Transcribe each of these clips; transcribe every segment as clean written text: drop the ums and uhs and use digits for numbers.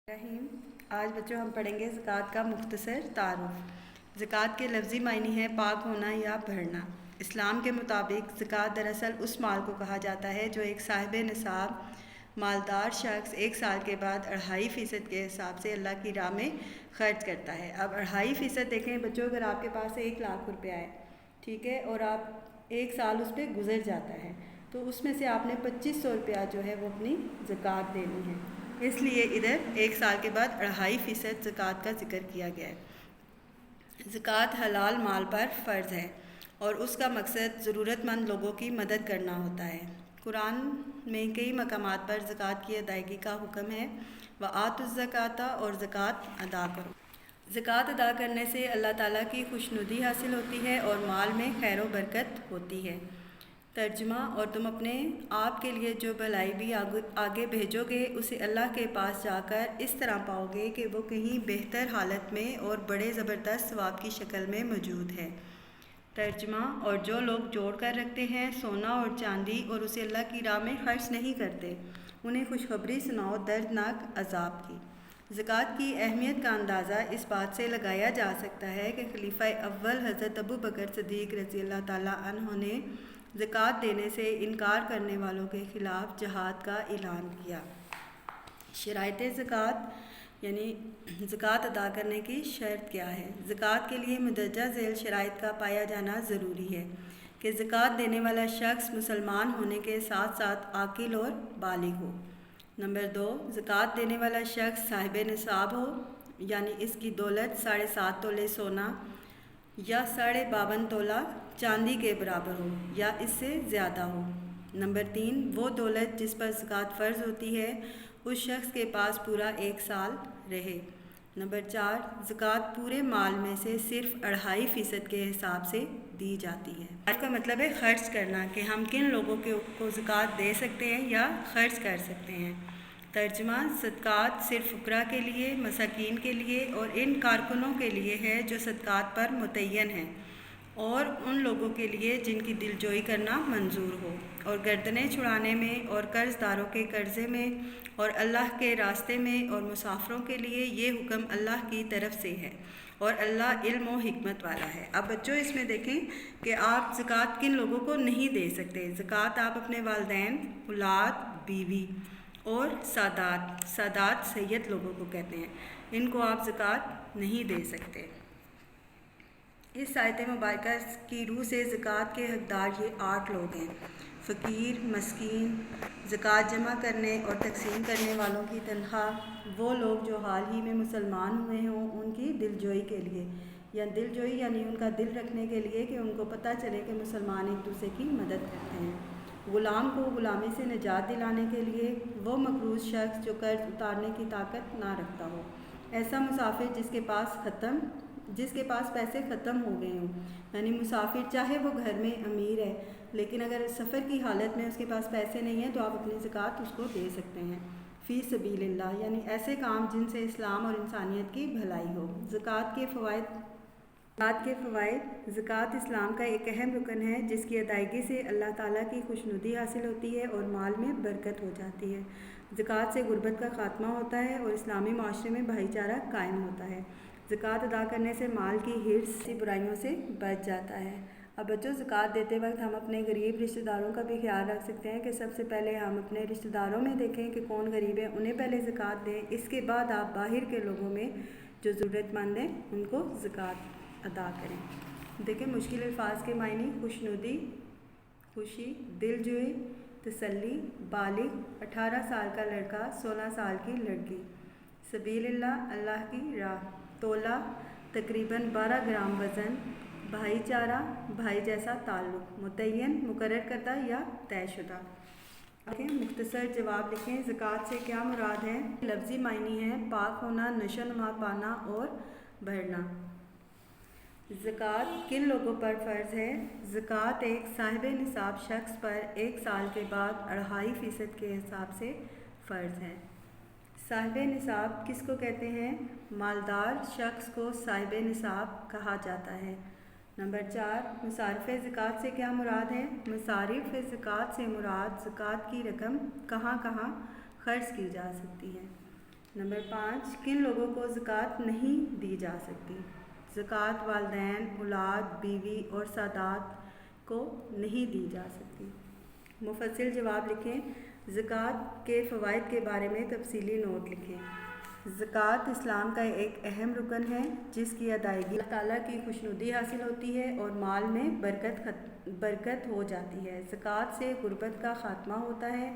رحیم آج بچوں ہم پڑھیں گے زکوٰۃ کا مختصر تعارف۔ زکوٰۃ کے لفظی معنی ہے پاک ہونا یا بھرنا۔ اسلام کے مطابق زکوٰۃ دراصل اس مال کو کہا جاتا ہے جو ایک صاحب نصاب مالدار شخص 1 سال کے بعد 2.5% کے حساب سے اللہ کی راہ میں خرچ کرتا ہے۔ اب 2.5% دیکھیں بچوں، اگر آپ کے پاس 1 لاکھ روپیہ ہے، ٹھیک ہے، اور آپ 1 سال اس پہ گزر جاتا ہے تو اس میں سے آپ نے 2500 روپیہ جو ہے وہ اپنی زکوٰۃ دینی ہے۔ اس لیے ادھر 1 سال کے بعد 2.5% زکوٰۃ کا ذکر کیا گیا ہے۔ زکوٰۃ حلال مال پر فرض ہے اور اس کا مقصد ضرورت مند لوگوں کی مدد کرنا ہوتا ہے۔ قرآن میں کئی مقامات پر زکوٰۃ کی ادائیگی کا حکم ہے۔ وَآتُوا الزَّکَاةَ، اور زکوٰۃ ادا کرو۔ زکوٰۃ ادا کرنے سے اللہ تعالیٰ کی خوشنودی حاصل ہوتی ہے اور مال میں خیر و برکت ہوتی ہے۔ ترجمہ: اور تم اپنے آپ کے لیے جو بھلائی بھی آگے بھیجو گے اسے اللہ کے پاس جا کر اس طرح پاؤ گے کہ وہ کہیں بہتر حالت میں اور بڑے زبردست ثواب کی شکل میں موجود ہے۔ ترجمہ: اور جو لوگ جوڑ کر رکھتے ہیں سونا اور چاندی اور اسے اللہ کی راہ میں خرچ نہیں کرتے، انہیں خوشخبری سناؤ دردناک عذاب کی۔ زکوٰۃ کی اہمیت کا اندازہ اس بات سے لگایا جا سکتا ہے کہ خلیفہ اول حضرت ابوبکر صدیق رضی اللہ تعالیٰ عنہ نے زکوٰۃ دینے سے انکار کرنے والوں کے خلاف جہاد کا اعلان کیا۔ شرائط زکوٰۃ یعنی زکوٰۃ ادا کرنے کی شرط کیا ہے؟ زکوٰۃ کے لیے مندرجہ ذیل شرائط کا پایا جانا ضروری ہے کہ زکوٰۃ دینے والا شخص مسلمان ہونے کے ساتھ ساتھ عاقل اور بالغ ہو۔ نمبر 2، زکوٰۃ دینے والا شخص صاحب نصاب ہو، یعنی اس کی دولت 7.5 تولے سونا یا 52.5 تولہ چاندی کے برابر ہو یا اس سے زیادہ ہو۔ نمبر 3، وہ دولت جس پر زکوٰۃ فرض ہوتی ہے اس شخص کے پاس پورا 1 سال رہے۔ نمبر 4، زکوٰۃ پورے مال میں سے صرف 2.5% کے حساب سے دی جاتی ہے۔ اس کا مطلب ہے خرچ کرنا، کہ ہم کن لوگوں کو زکوٰۃ دے سکتے ہیں یا خرچ کر سکتے ہیں۔ ترجمہ: صدقات صرف فقراء کے لیے، مساکین کے لیے اور ان کارکنوں کے لیے ہے جو صدقات پر متعین ہیں، اور ان لوگوں کے لیے جن کی دل جوئی کرنا منظور ہو، اور گردنیں چھڑانے میں اور قرض داروں کے قرضے میں اور اللہ کے راستے میں اور مسافروں کے لیے یہ حکم اللہ کی طرف سے ہے، اور اللہ علم و حکمت والا ہے۔ اب بچوں اس میں دیکھیں کہ آپ زکوٰۃ کن لوگوں کو نہیں دے سکتے۔ زکوٰۃ آپ اپنے والدین، اولاد، بیوی اور سادات سید لوگوں کو کہتے ہیں، ان کو آپ زکوٰۃ نہیں دے سکتے۔ اس آیت مبارکہ کی روح سے زکوٰۃ کے حقدار یہ 8 لوگ ہیں: فقیر، مسکین، زکوٰۃ جمع کرنے اور تقسیم کرنے والوں کی تنخواہ، وہ لوگ جو حال ہی میں مسلمان ہوئے ہوں ان کی دلجوئی کے لیے، یا دلجوئی یعنی ان کا دل رکھنے کے لیے کہ ان کو پتہ چلے کہ مسلمان ایک دوسرے کی مدد کرتے ہیں، غلام کو غلامی سے نجات دلانے کے لیے، وہ مقروض شخص جو قرض اتارنے کی طاقت نہ رکھتا ہو، ایسا مسافر جس کے پاس پیسے ختم ہو گئے ہوں، یعنی مسافر چاہے وہ گھر میں امیر ہے لیکن اگر سفر کی حالت میں اس کے پاس پیسے نہیں ہیں تو آپ اپنی زکوٰۃ اس کو دے سکتے ہیں۔ فی سبیل اللہ یعنی ایسے کام جن سے اسلام اور انسانیت کی بھلائی ہو۔ زکوٰۃ کے فوائد۔ زکوٰۃ اسلام کا ایک اہم رکن ہے جس کی ادائیگی سے اللہ تعالیٰ کی خوشنودی حاصل ہوتی ہے اور مال میں برکت ہو جاتی ہے۔ زکوٰۃ سے غربت کا خاتمہ ہوتا ہے اور اسلامی معاشرے میں بھائی چارہ قائم ہوتا ہے۔ زکوٰۃ ادا کرنے سے مال کی حرص کی برائیوں سے بچ جاتا ہے۔ اب بچوں، زکوٰۃ دیتے وقت ہم اپنے غریب رشتہ داروں کا بھی خیال رکھ سکتے ہیں کہ سب سے پہلے ہم اپنے رشتہ داروں میں دیکھیں کہ کون غریب ہے، انہیں پہلے زکوٰۃ دیں، اس کے بعد آپ باہر کے لوگوں میں جو ضرورت مند ہیں ان کو زکوٰۃ ادا کریں۔ دیکھیں مشکل الفاظ کے معنی: خوشنودی، خوشی، دل جوئی، تسلی، بالغ، 18 سال کا لڑکا، 16 سال کی لڑکی، سبیل اللہ، اللہ کی راہ، تولہ، تقریباً 12 گرام وزن، بھائی چارہ، بھائی جیسا تعلق، متعین، مقرر کردہ یا طے شدہ۔ مختصر جواب لکھیں۔ زکوٰۃ سے کیا مراد ہے؟ لفظی معنی ہے پاک ہونا، نشو و نما پانا اور بھرنا۔ زکوٰۃ کن لوگوں پر فرض ہے؟ زکوٰۃ ایک صاحب نصاب شخص پر 1 سال کے بعد 2.5% کے حساب سے فرض ہے۔ صاحب نصاب کس کو کہتے ہیں؟ مالدار شخص کو صاحب نصاب کہا جاتا ہے۔ نمبر 4، مصارف زکوٰۃ سے کیا مراد ہے؟ مصارف زکوٰۃ سے مراد زکوٰۃ کی رقم کہاں کہاں خرچ کی جا سکتی ہے۔ نمبر 5 کن لوگوں کو زکوٰۃ نہیں دی جا سکتی؟ زکوٰۃ والدین، اولاد، بیوی اور سادات کو نہیں دی جا سکتی۔ مفصل جواب لکھیں۔ زکوٰۃ کے فوائد کے بارے میں تفصیلی نوٹ لکھیں۔ زکوٰۃ اسلام کا ایک اہم رکن ہے جس کی ادائیگی اللہ تعالیٰ کی خوشنودی حاصل ہوتی ہے اور مال میں برکت ہو جاتی ہے۔ زکوٰۃ سے غربت کا خاتمہ ہوتا ہے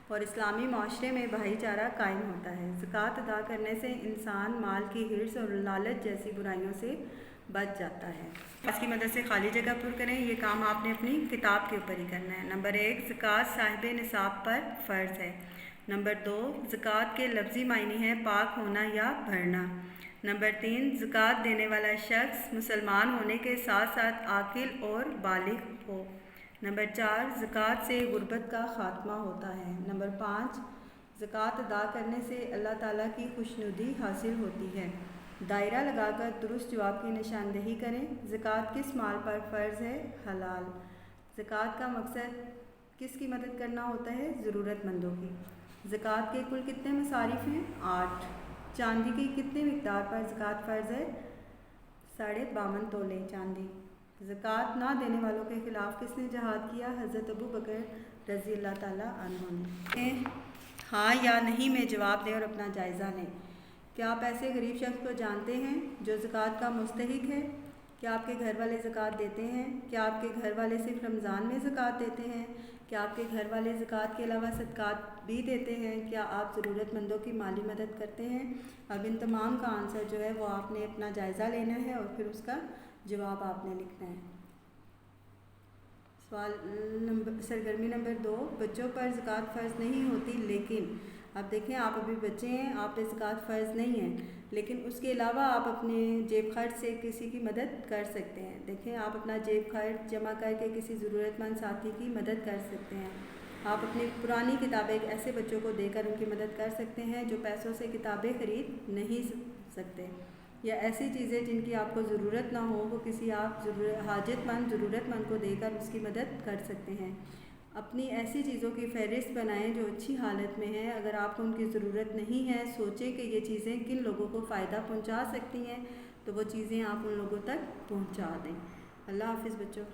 اور اسلامی معاشرے میں بھائی چارہ قائم ہوتا ہے۔ زکوٰۃ ادا کرنے سے انسان مال کی حرص اور لالچ جیسی برائیوں سے بچ جاتا ہے۔ اس کی مدد سے خالی جگہ پر کریں۔ یہ کام آپ نے اپنی کتاب کے اوپر ہی کرنا ہے۔ نمبر 1 زکوٰۃ صاحب نصاب پر فرض ہے۔ نمبر 2 زکوٰۃ کے لفظی معنی ہیں پاک ہونا یا بھرنا۔ نمبر 3 زکوٰۃ دینے والا شخص مسلمان ہونے کے ساتھ ساتھ عاقل اور بالغ ہو۔ نمبر 4 زکوٰۃ سے غربت کا خاتمہ ہوتا ہے۔ نمبر 5 زکوٰۃ ادا کرنے سے اللہ تعالیٰ کی خوشنودی حاصل ہوتی ہے۔ دائرہ لگا کر درست جواب کی نشاندہی کریں۔ زکوٰۃ کس مال پر فرض ہے؟ حلال۔ زکوٰۃ کا مقصد کس کی مدد کرنا ہوتا ہے؟ ضرورت مندوں کی۔ زکوٰۃ کے کل کتنے مصارف ہیں؟ 8۔ چاندی کی کتنی مقدار پر زکوٰۃ فرض ہے؟ 52.5 تولے چاندی۔ زکوٰۃ نہ دینے والوں کے خلاف کس نے جہاد کیا؟ حضرت ابو بکر رضی اللہ تعالیٰ عنہ نے۔ ہاں یا نہیں میں جواب دیں اور اپنا جائزہ لیں۔ کیا آپ ایسے غریب شخص کو جانتے ہیں جو زکوٰۃ کا مستحق ہے؟ کیا آپ کے گھر والے زکوٰۃ دیتے ہیں؟ کیا آپ کے گھر والے صرف رمضان میں زکوٰۃ دیتے ہیں؟ کیا آپ کے گھر والے زکوٰۃ کے علاوہ صدقات بھی دیتے ہیں؟ کیا آپ ضرورت مندوں کی مالی مدد کرتے ہیں؟ اب ان تمام کا آنسر جو ہے وہ آپ نے اپنا جائزہ لینا ہے اور پھر اس کا جواب آپ نے لکھنا ہے۔ سرگرمی نمبر 2 بچوں پر زکوٰۃ فرض نہیں ہوتی لیکن اب دیکھیں آپ ابھی بچے ہیں، آپ پہ زکوٰۃ فرض نہیں ہے لیکن اس کے علاوہ آپ اپنے جیب خرچ سے کسی کی مدد کر سکتے ہیں۔ دیکھیں آپ اپنا جیب خرچ جمع کر کے کسی ضرورت مند ساتھی کی مدد کر سکتے ہیں۔ آپ اپنی پرانی کتابیں ایسے بچوں کو دے کر ان کی مدد کر سکتے ہیں جو پیسوں سے کتابیں خرید نہیں سکتے، یا ایسی چیزیں جن کی آپ کو ضرورت نہ ہو وہ کسی آپ حاجت مند ضرورت مند کو دے کر اس کی مدد کر سکتے ہیں۔ اپنی ایسی چیزوں کی فہرست بنائیں جو اچھی حالت میں ہیں۔ اگر آپ کو ان کی ضرورت نہیں ہے سوچیں کہ یہ چیزیں کن لوگوں کو فائدہ پہنچا سکتی ہیں تو وہ چیزیں آپ ان لوگوں تک پہنچا دیں۔ اللہ حافظ بچوں۔